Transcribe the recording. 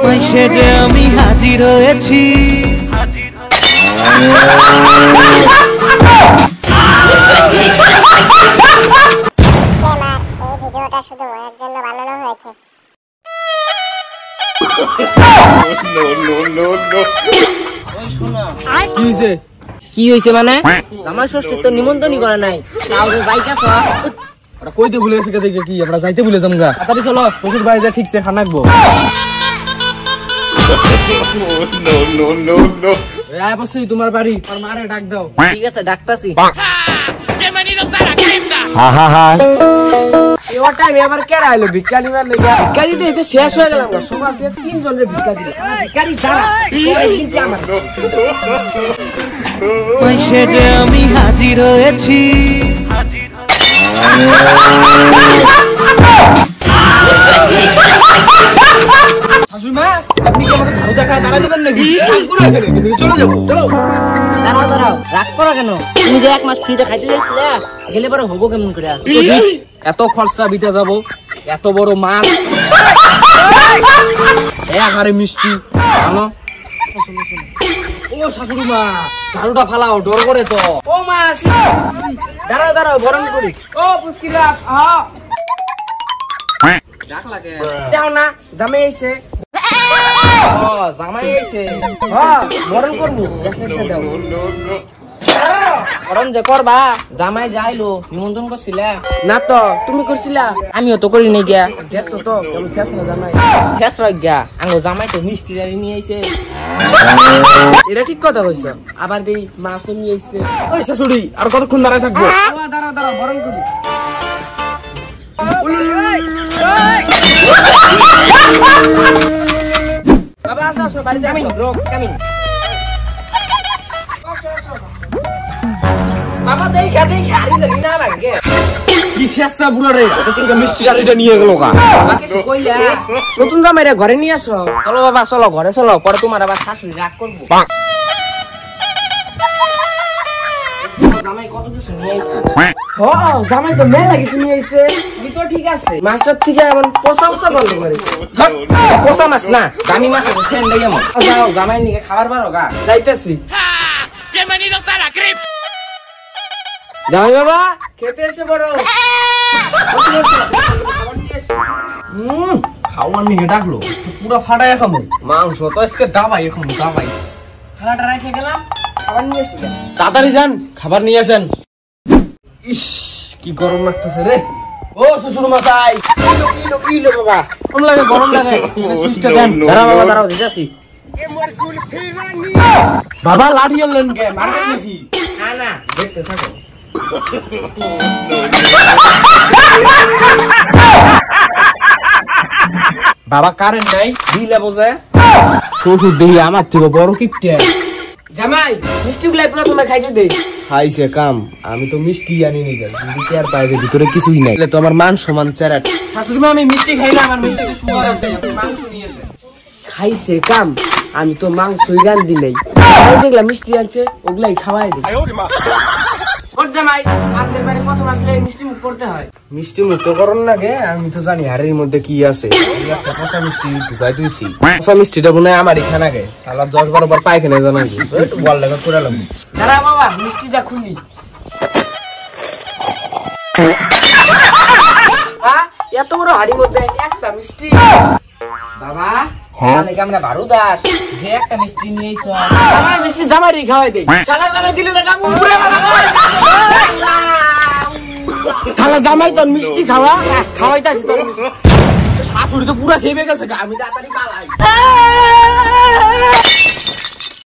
পয়সে যে আমি হাজির হয়েছি। ভিডিওটা শুধু ওর জন্য বানানো হয়েছে। কি হয়েছে মানে জামাই ষষ্ঠীর তো নিমন্ত্রণই করে নাই, বাইক আছে কইতে ভুলে গেছে দেখে কি আমরা যাইতে ভুলে যাম গা। তাড়াতাড়ি চলো শ্বশুর বাড়ি যা ঠিকছে খানা রাখবো। তোমার বাড়ি আর মারে ডাক দাও। ঠিক আছে ডাকতাছি। এবার টাইম এবার কেডা আইলো ভিক্ষা নিবার লাগা? ভিক্ষা দিতে এতে শেষ হয়ে গেলাম না। সকাল থেকে 3 জনের ভিক্ষা দিল। ভিক্ষারি যারা একদিন কি আমার পয়সে যে আমি হাজির হয়েছি। শাশুড়িমা আপনি কি আমাকে ঝাড়ু দেখা দাঁড়া দিবেন নাকি? চলে যাবো চলো। দাঁড়াও দাঁড়াও, রাগ করো কেন? তুমি যে 1 মাস ফ্রিতে খাইতে যাইছিলে, গেলে পরে হবো কেমন করে? এত খরচা বিতে যাব, এত বড় মাছ, আরে মিষ্টি জানো। ও শাশুড়িমা ঝাড়ুটা ফালাও, ডর করে তো। ও মা দাঁড়াও দাঁড়াও, বরণ করি। ও পুষ্কিরা ডাক লাগে দাও না, জামাই আইছে। ও জামাই আইছে, হ্যাঁ বরণ করবো। দাও বরণ যে করবা, জামাই যাইলো নিমন্ত্রণ করছিলা না তো? তুমি করছিলা? আমিও তো করি নাই গিয়া। দেখছো তো কেমন শেষ না জামাই? শেষ রাখ গিয়া আঙ্গো জামাই তো মিষ্টি গাড়ি নিয়ে আইছে। এটা ঠিক কথা কইছো। আবার দেই মাছও নিয়ে আইছে। ওই শাশুড়ি আর কতক্ষণ দাঁড়ায় থাকবো? দাঁড়াও দাঁড়াও, বরণ করি। বাবা আসো আসো, বাড়িতে আসো। কামিন বাবা, দেখা দেখা আরি লাগি না লাগে। কি শেষা বুড়া রে, তোকে মিষ্টি গাড়িটা নিয়ে গেল কা? বাবা কিছু কইলা? নতুন জামাইরা ঘরে নিয়ে আসো। চলো বাবা চলো, ঘরে চলো, পরে তোমার আবার শাশুড়ি রাগ করবো। জামাই কত কিছু নিয়ে আইছে। জামাই তো মেলা কিছু নিয়ে আইছে। তো ঠিক আছে, মাছটার থেকে এমন পচা পচা বন্ধ করে। পোষা মাছ না, দামি মাছ আছে। যাও জামাই নিকে খাবার পারো গা। যাইতেছি। জামাই বাবা খেতে এসে বড় খাওয়ার নিয়ে ডাকলো, পুরো ফাটাই খাবো মাংস তো আজকে দাবাই খাবো দাবাই। থালাটা রেখে গেলাম, খাবার নিয়ে এসে তাড়াতাড়ি যান, খাবার নিয়ে আসেন। ইস কি গরম লাগতেছে রে। ও শ্বশুর মশাই, কিলো বাবা কোন লাগে? গরম লাগে, সুইচটা দেন। দাঁড়াও বাবা দাঁড়াও, দিতেছি। বাবা লাঠি আনলেন কে? মারবেন নাকি? না না, দেখতে থাকো। বাবা কারেন্ট নাই, দিলে বোঝে। শ্বশুর দেখি আমার থেকে বড় কিপটে। জামাই মিষ্টি গুলাই প্রথমে খাইতে দেই। খাইছে কাম, আমি তো মিষ্টি আনি নি গেল, কিন্তু আর পাই যে ভিতরে কিছুই নাই। তো আমার মান সমান চেরাট। শাশুড়ি মা আমি মিষ্টি খাই না, আমার মিষ্টিতে সুগার আছে। আপনি মাংস নিয়ে এসে। খাইছে কাম, আমি তো মাংসই রান্ধি নাই। যেগুলা মিষ্টি আনছে ওগুলাই খাওয়াই দিই। জামাই আমাদের বাড়ি প্রথম আসলে মিষ্টি মুখ করতে হয়। মিষ্টি মুখ তো করন না গে, আমি তো জানি হাড়ির মধ্যে কি আছে। একটা পচা মিষ্টি ঢুকাই দিয়েছি। পচা মিষ্টিটা মনে হয় আমারই খানা গে। সালা 10-12 বার পায়খানা জানাই একটু বল লাগা করে লাগবে। দাঁড়া বাবা মিষ্টিটা খুলি। এত বড় হাড়ির মধ্যে একটা মিষ্টি? বাবা আমরা বারু দাস, যে একটা মিষ্টি নিয়ে এসো। আমার মিষ্টি জামাইরই খাওয়াই দেই। শালা জামাই দিলে না কাম উড়ে বাবা। শালা জামাই তোর মিষ্টি খাওয়া খাওয়াইতাছি তোর। শাশুড়ি তো পুরা খেয়ে গেছে, আমি তাড়াতাড়ি পালাই।